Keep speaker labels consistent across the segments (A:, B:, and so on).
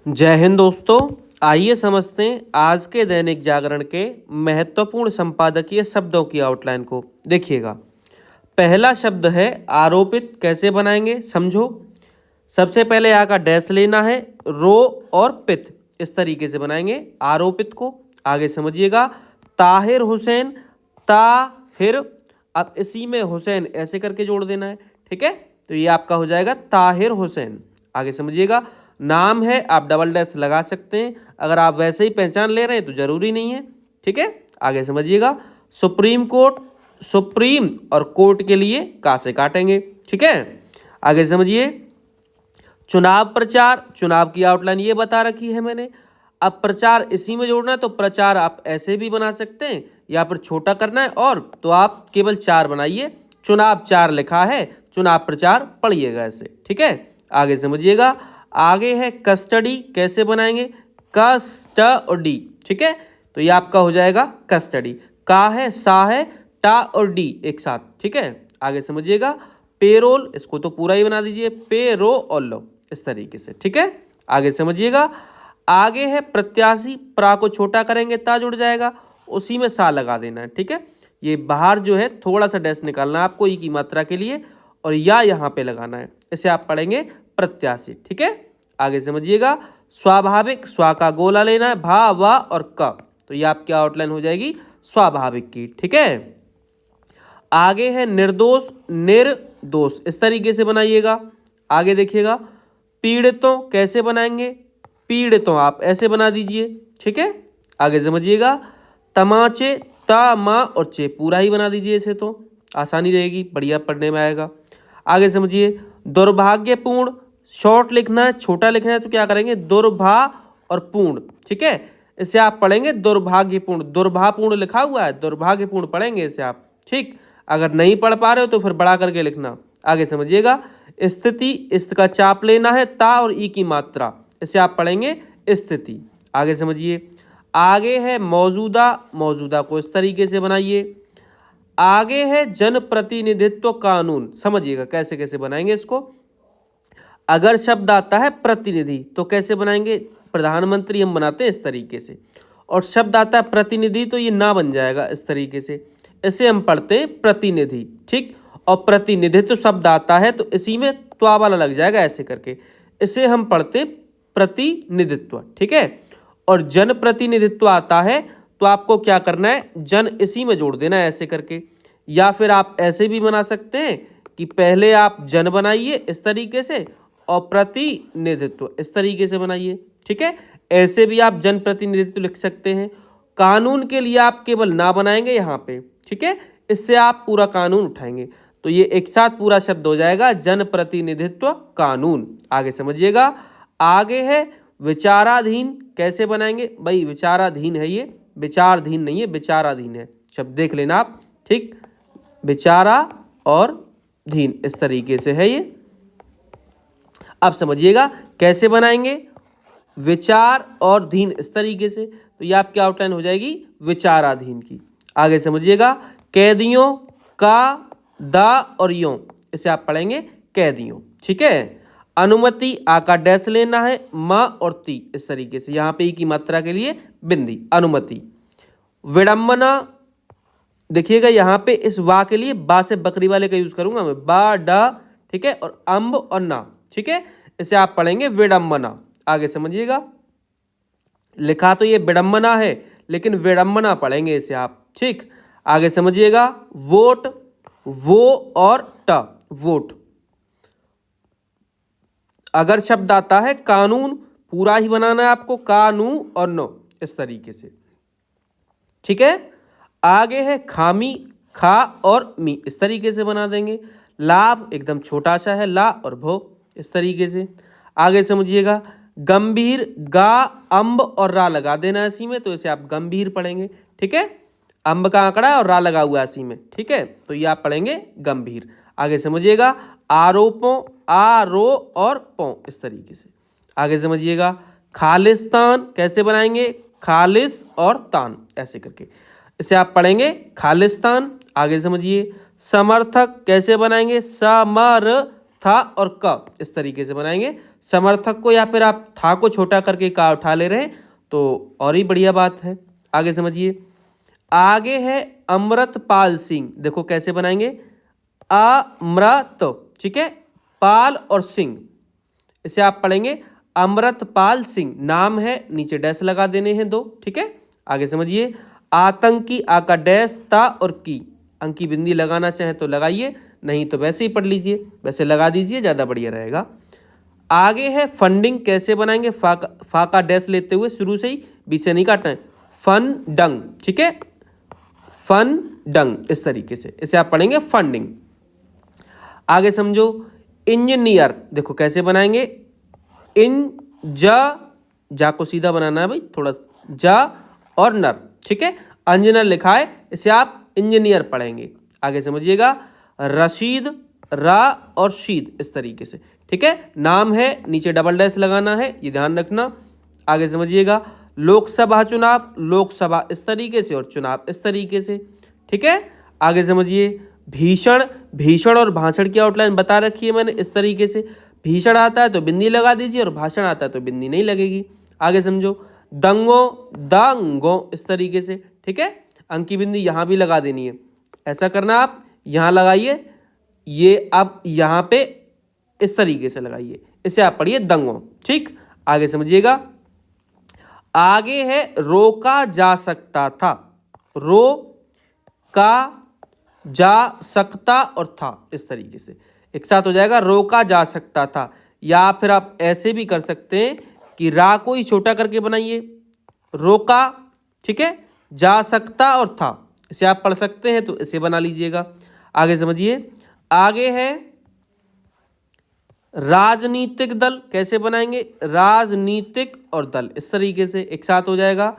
A: जय हिंद दोस्तों। आइए समझते हैं आज के दैनिक जागरण के महत्वपूर्ण संपादकीय शब्दों की आउटलाइन को। देखिएगा, पहला शब्द है आरोपित। कैसे बनाएंगे समझो। सबसे पहले यहाँ का डैश लेना है, रो और पित इस तरीके से बनाएंगे आरोपित को। आगे समझिएगा, ताहिर हुसैन, ताहिर, अब इसी में हुसैन ऐसे करके जोड़ देना है, ठीक है। तो ये आपका हो जाएगा ताहिर हुसैन। आगे समझिएगा, नाम है, आप डबल डैश लगा सकते हैं, अगर आप वैसे ही पहचान ले रहे हैं तो जरूरी नहीं है, ठीक है। आगे समझिएगा, सुप्रीम कोर्ट, सुप्रीम और कोर्ट के लिए का से काटेंगे, ठीक है। आगे समझिए, चुनाव प्रचार, चुनाव की आउटलाइन ये बता रखी है मैंने। अब प्रचार इसी में जोड़ना है तो प्रचार आप ऐसे भी बना सकते हैं, या फिर छोटा करना है और तो आप केवल 4 बनाइए। चुनाव 4 लिखा है, चुनाव प्रचार पढ़िएगा ऐसे, ठीक है। आगे समझिएगा, आगे है कस्टडी। कैसे बनाएंगे, कस्टडी, ठीक है। तो ये आपका हो जाएगा कस्टडी। का है, सा है, टा और डी एक साथ, ठीक है। आगे समझिएगा, पेरोल, इसको तो पूरा ही बना दीजिए, पेरोल इस तरीके से, ठीक है। आगे समझिएगा, आगे है प्रत्याशी। प्रा को छोटा करेंगे ता जुड़ जाएगा, उसी में सा लगा देना है, ठीक है। ये बाहर जो है थोड़ा सा डैश निकालना है आपको ई की मात्रा के लिए, और या यहाँ पे लगाना है, इसे आप पढ़ेंगे प्रत्याशी, ठीक है। आगे समझिएगा, स्वाभाविक, स्वा का गोला लेना है, भा, वा और क, तो ये आपकी आउटलाइन हो जाएगी स्वाभाविक की, ठीक है। आगे है निर्दोष, निर्दोष इस तरीके से बनाइएगा। आगे देखिएगा, पीड़ितों। कैसे बनाएंगे, पीड़ितों आप ऐसे बना दीजिए, ठीक है। आगे समझिएगा, तमाचे, ता, मा और चे पूरा ही बना दीजिए, इसे तो आसानी रहेगी, बढ़िया पढ़ने में आएगा। आगे समझिए, दुर्भाग्यपूर्ण, शॉर्ट लिखना है, छोटा लिखना है तो क्या करेंगे, दुर्भा और पूर्ण, ठीक है। इसे आप पढ़ेंगे दुर्भाग्यपूर्ण, दुर्भापूर्ण लिखा हुआ है, दुर्भाग्यपूर्ण पढ़ेंगे इसे आप, ठीक। अगर नहीं पढ़ पा रहे हो तो फिर बड़ा करके लिखना। आगे समझिएगा, स्थिति, इस्त का चाप लेना है, ता और ई की मात्रा, इसे आप पढ़ेंगे स्थिति। आगे समझिए, आगे है मौजूदा, मौजूदा को इस तरीके से बनाइए। आगे है जनप्रतिनिधित्व कानून। समझिएगा कैसे कैसे बनाएंगे इसको। अगर शब्द आता है प्रतिनिधि तो कैसे बनाएंगे, प्रधानमंत्री हम बनाते हैं इस तरीके से, और शब्द आता है प्रतिनिधि तो ये ना बन जाएगा इस तरीके से, इसे हम पढ़ते हैं प्रतिनिधि, ठीक। और प्रतिनिधित्व शब्द आता है तो इसी में त्वा वाला लग जाएगा ऐसे करके, इसे हम पढ़ते प्रतिनिधित्व, ठीक है। और जन प्रतिनिधित्व आता है तो आपको क्या करना है, जन इसी में जोड़ देना है ऐसे करके, या फिर आप ऐसे भी बना सकते हैं कि पहले आप जन बनाइए इस तरीके से और प्रतिनिधित्व इस तरीके से बनाइए, ठीक है। ऐसे भी आप जन प्रतिनिधित्व लिख सकते हैं। कानून के लिए आप केवल ना बनाएंगे यहाँ पे, ठीक है, इससे आप पूरा कानून उठाएंगे, तो ये एक साथ पूरा शब्द हो जाएगा जन प्रतिनिधित्व कानून। आगे समझिएगा, आगे है विचाराधीन। कैसे बनाएंगे भाई, विचाराधीन है ये, विचाराधीन नहीं है, विचाराधीन है, शब्द देख लेना आप, ठीक। विचारा और धीन इस तरीके से है ये। अब समझिएगा कैसे बनाएंगे, विचार और धीन इस तरीके से, तो ये आपकी आउटलाइन हो जाएगी विचाराधीन की। आगे समझिएगा, कैदियों, का, दा और यों, इसे आप पढ़ेंगे कैदियों, ठीक है। अनुमति, आ का डैश लेना है, मा और ती इस तरीके से, यहाँ पे ई की मात्रा के लिए बिंदी, अनुमति। विडम्बना, देखिएगा यहाँ पे इस वा के लिए बा से बकरी वाले का यूज करूंगा मैं, बा, डा, ठीक है, और अम्ब और ना, ठीक है, इसे आप पढ़ेंगे विडम्बना। आगे समझिएगा, लिखा तो ये विडम्बना है लेकिन विडम्बना पढ़ेंगे इसे आप, ठीक। आगे समझिएगा, वोट, वो और ट, वोट। अगर शब्द आता है कानून, पूरा ही बनाना है आपको, कानू और नो इस तरीके से, ठीक है। आगे है खामी, खा और मी इस तरीके से बना देंगे। लाभ एकदम छोटा सा है, ला और भो इस तरीके से। आगे समझिएगा, गंभीर, गा, अम्ब और रा लगा देना इसी में, तो इसे आप गंभीर पढ़ेंगे, ठीक है। अम्ब का आंकड़ा और रा लगा हुआ इसी में, ठीक है, तो ये आप पढ़ेंगे गंभीर। आगे समझिएगा, आरोपों, आ, रो और पौ इस तरीके से। आगे समझिएगा, खालिस्तान। कैसे बनाएंगे, खालिस और तान ऐसे करके, इसे आप पढ़ेंगे खालिस्तान। आगे समझिए, समर्थक। कैसे बनाएंगे, समर, था और क इस तरीके से बनाएंगे समर्थक को या फिर आप था को छोटा करके का उठा ले रहे हैं तो और ही बढ़िया बात है। आगे समझिए, आगे है अमृतपाल सिंह। देखो कैसे बनाएंगे, अमृत, ठीक है, पाल और सिंह, इसे आप पढ़ेंगे अमृतपाल सिंह। नाम है, नीचे डैश लगा देने हैं 2, ठीक है। आगे समझिए, आतंकी, आ का डैश, ता और की, अंकी बिंदी लगाना चाहे तो लगाइए, नहीं तो वैसे ही पढ़ लीजिए, वैसे लगा दीजिए, ज़्यादा बढ़िया रहेगा। आगे है फंडिंग, कैसे बनाएंगे, फा का डैश लेते हुए शुरू से ही, बीच से नहीं काटना है, फन डंग, ठीक है, फन डंग, इस तरीके से इसे आप पढ़ेंगे फंडिंग। आगे समझो, इंजीनियर, देखो कैसे बनाएंगे, इन जा को सीधा बनाना है भाई, थोड़ा जा और नर, ठीक है, इंजीनियर लिखा है, इसे आप इंजीनियर पढ़ेंगे। आगे समझिएगा, रशीद, रा और शीद, इस तरीके से, ठीक है। नाम है, नीचे डबल डैश लगाना है, ये ध्यान रखना। आगे समझिएगा, लोकसभा चुनाव, लोकसभा इस तरीके से और चुनाव इस तरीके से, ठीक है। आगे समझिए, भीषण, भीषण और भाषण की आउटलाइन बता रखी है मैंने, इस तरीके से। भीषण आता है तो बिंदी लगा दीजिए और भाषण आता है तो बिंदी नहीं लगेगी। आगे समझो, दंगो, दंगो, इस तरीके से, ठीक है। अंकी बिंदी यहाँ भी लगा देनी है, ऐसा करना, आप यहाँ लगाइए, ये अब यहाँ पे इस तरीके से लगाइए, इसे आप पढ़िए दंगो, ठीक। आगे समझिएगा, आगे है रोका जा सकता था, रोका जा सकता और था, इस तरीके से एक साथ हो जाएगा, रोका जा सकता था। या फिर आप ऐसे भी कर सकते हैं कि रा को ही छोटा करके बनाइए, रोका, ठीक है, जा सकता और था, इसे आप पढ़ सकते हैं तो इसे बना लीजिएगा। आगे समझिए, आगे है राजनीतिक दल, कैसे बनाएंगे, राजनीतिक और दल, इस तरीके से एक साथ हो जाएगा।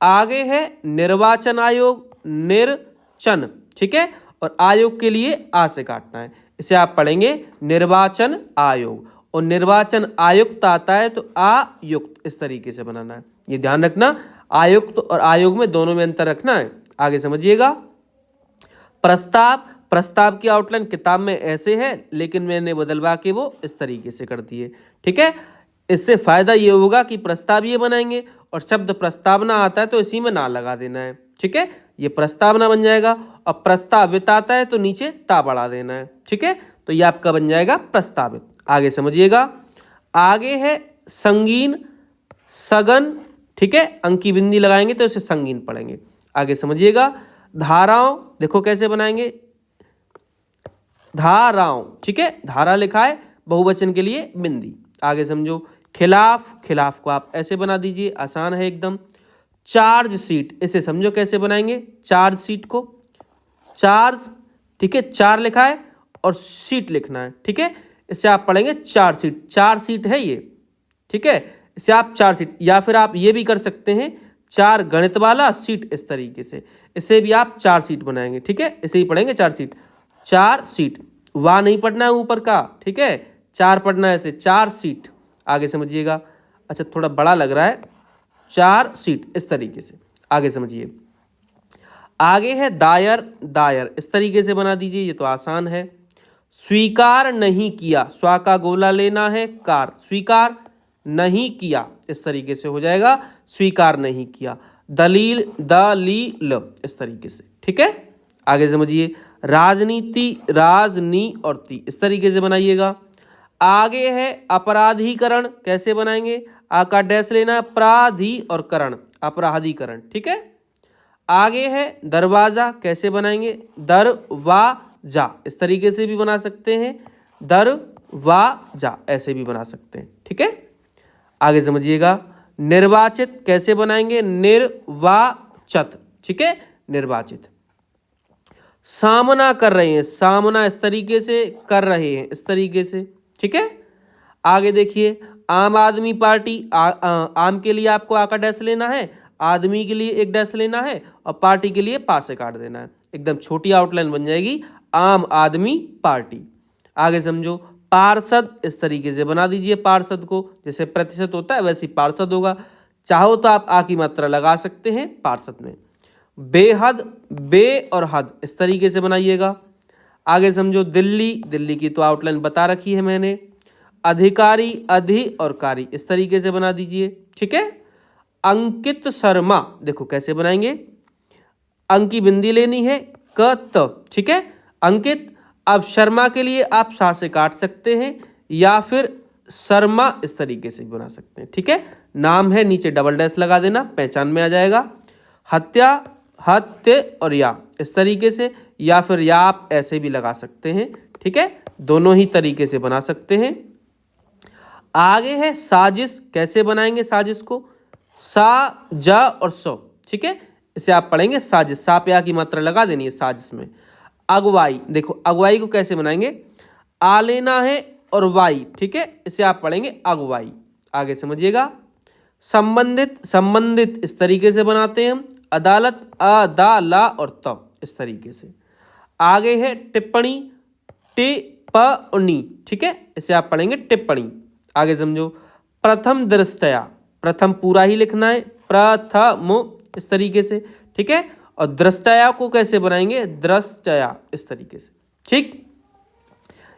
A: आगे है निर्वाचन आयोग, निर्चन, ठीक है, और आयोग के लिए आ से काटना है, इसे आप पढ़ेंगे निर्वाचन आयोग, और निर्वाचन आयुक्त आता है तो आयुक्त, इस तरीके से बनाना है, ये ध्यान रखना, आयुक्त और आयोग में दोनों में अंतर रखना है। आगे समझिएगा, प्रस्ताव, प्रस्ताव की आउटलाइन किताब में ऐसे है, लेकिन मैंने बदलवा के वो इस तरीके से कर दिए, ठीक है। इससे फायदा ये होगा कि प्रस्ताव ये बनाएंगे और शब्द प्रस्तावना आता है तो इसी में ना लगा देना है, ठीक है, ये प्रस्तावना बन जाएगा। और प्रस्तावित आता है तो नीचे ता बढ़ा देना है, ठीक है, तो ये आपका बन जाएगा प्रस्तावित। आगे समझिएगा, आगे है संगीन, सघन, ठीक है, अंकी बिंदी लगाएंगे तो इसे संगीन पढ़ेंगे। आगे समझिएगा, धाराओं, देखो कैसे बनाएंगे, धाराओं, ठीक है, धारा लिखा है, बहुवचन के लिए बिंदी। आगे समझो, खिलाफ, खिलाफ को आप ऐसे बना दीजिए, आसान है एकदम। चार्ज शीट, इसे समझो कैसे बनाएंगे, चार्ज शीट को, चार्ज, ठीक है, चार लिखा है और शीट लिखना है, ठीक है, इसे आप पढ़ेंगे चार्ज शीट, चार शीट है ये, ठीक है, इसे आप चार शीट, या फिर आप ये भी कर सकते हैं चार गणित वाला सीट, इस तरीके से इसे भी आप चार सीट बनाएंगे, ठीक है, इसे ही पढ़ेंगे चार सीट, चार सीट, वाह नहीं पढ़ना है ऊपर का, ठीक है, चार पढ़ना है ऐसे, चार सीट। आगे समझिएगा, अच्छा थोड़ा बड़ा लग रहा है, चार सीट, इस तरीके से। आगे समझिए, आगे है दायर, दायर इस तरीके से बना दीजिए, ये तो आसान है। स्वीकार नहीं किया, स्वा का गोला लेना है, कार, स्वीकार नहीं किया, इस तरीके से हो जाएगा, स्वीकार नहीं किया। दलील, दलील, इस तरीके से, ठीक है। आगे समझिए, राजनीति, राजनी और ती, इस तरीके से बनाइएगा। आगे है अपराधीकरण, कैसे बनाएंगे, आ का डैश लेना, प्राधि और करण, अपराधीकरण, ठीक है। आगे है दरवाजा, कैसे बनाएंगे, दरवाजा, इस तरीके से भी बना सकते हैं, दरवाजा ऐसे भी बना सकते हैं, ठीक है। आगे समझिएगा, निर्वाचित कैसे बनाएंगे, निर्वाचत, ठीक है, निर्वाचित। सामना कर रहे हैं, सामना इस तरीके से कर रहे हैं, इस तरीके से, ठीक है। आगे देखिए, आम आदमी पार्टी, आम के लिए आपको आ का डैश लेना है, आदमी के लिए एक डैश लेना है और पार्टी के लिए पास से काट देना है, एकदम छोटी आउटलाइन बन जाएगी, आम आदमी पार्टी। आगे समझो, पार्षद इस तरीके से बना दीजिए, पार्षद को जैसे प्रतिशत होता है वैसे पार्षद होगा, चाहो तो आप आ की मात्रा लगा सकते हैं पार्षद में। बेहद, बे और हद इस तरीके से बनाइएगा। आगे समझो, दिल्ली, दिल्ली की तो आउटलाइन बता रखी है मैंने। अधिकारी, अधि और कारी, इस तरीके से बना दीजिए। ठीक है। अंकित शर्मा, देखो कैसे बनाएंगे, अंक की बिंदी लेनी है, क त, ठीक है। अंकित, अब शर्मा के लिए आप सा से काट सकते हैं या फिर शर्मा इस तरीके से भी बना सकते हैं। ठीक है। नाम है, नीचे डबल डैश लगा देना, पहचान में आ जाएगा। हत्या, हत्य और या इस तरीके से, या फिर या आप ऐसे भी लगा सकते हैं। ठीक है। दोनों ही तरीके से बना सकते हैं। आगे है साजिश, कैसे बनाएंगे साजिश को, सा, जा और सो। ठीक है। इसे आप पढ़ेंगे साजिश, सा पे आ की मात्रा लगा देनी है साजिश में। अगुवाई, देखो अगुवाई को कैसे बनाएंगे, आ लेना है और वाई। ठीक है। इसे आप पढ़ेंगे अगुवाई। आगे समझिएगा। संबंधित, संबंधित इस तरीके से बनाते हैं हम। अदालत, अ, दा, ला और त, इस तरीके से। आगे है टिप्पणी, टिप्पणी। ठीक है। इसे आप पढ़ेंगे टिप्पणी। आगे समझो। प्रथम दृष्टया, प्रथम पूरा ही लिखना है, प्रथम इस तरीके से। ठीक है। और दृष्टया को कैसे बनाएंगे, दृष्टया इस तरीके से। ठीक।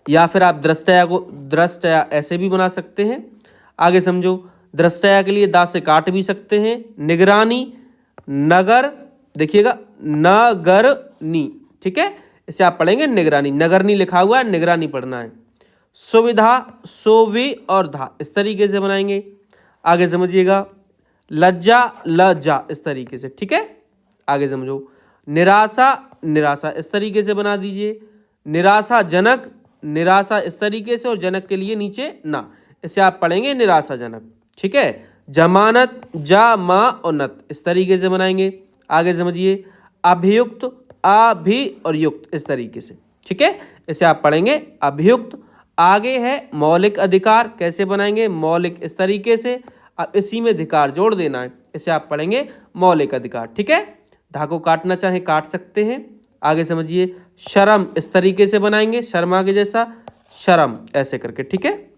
A: या फिर आप दृष्टया को दृष्टया ऐसे भी बना सकते हैं। आगे समझो। दृष्टया के लिए दा से काट भी सकते हैं। निगरानी, नगर, देखिएगा नगरनी। ठीक है। इसे आप पढ़ेंगे निगरानी, नगरनी लिखा हुआ है, निगरानी पढ़ना है। सुविधा, सोवी और धा इस तरीके से बनाएंगे। आगे समझिएगा। लज्जा, लज्जा इस तरीके से। ठीक है। आगे समझो। निराशा, निराशा इस तरीके से बना दीजिए। निराशाजनक, निराशा इस तरीके से और जनक के लिए नीचे ना, इसे आप पढ़ेंगे निराशाजनक। ठीक है। जमानत, जा, मा और नत इस तरीके से बनाएंगे। आगे समझिए। अभियुक्त, अभि और युक्त इस तरीके से। ठीक है। इसे आप पढ़ेंगे अभियुक्त। आगे है मौलिक अधिकार, कैसे बनाएंगे, मौलिक इस तरीके से, अब इसी में अधिकार जोड़ देना है, इसे आप पढ़ेंगे मौलिक अधिकार। ठीक है। धागो काटना चाहे काट सकते हैं। आगे समझिए। शर्म इस तरीके से बनाएंगे, शर्मा के जैसा, शर्म ऐसे करके। ठीक है।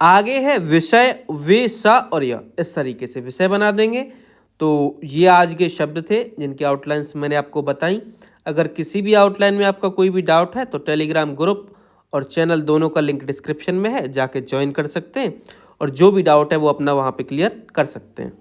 A: आगे है विषय, वे, सा और य इस तरीके से विषय बना देंगे। तो ये आज के शब्द थे जिनकी आउटलाइंस मैंने आपको बताई। अगर किसी भी आउटलाइन में आपका कोई भी डाउट है तो टेलीग्राम ग्रुप और चैनल दोनों का लिंक डिस्क्रिप्शन में है, जाके ज्वाइन कर सकते हैं और जो भी डाउट है वो अपना वहाँ पे क्लियर कर सकते हैं।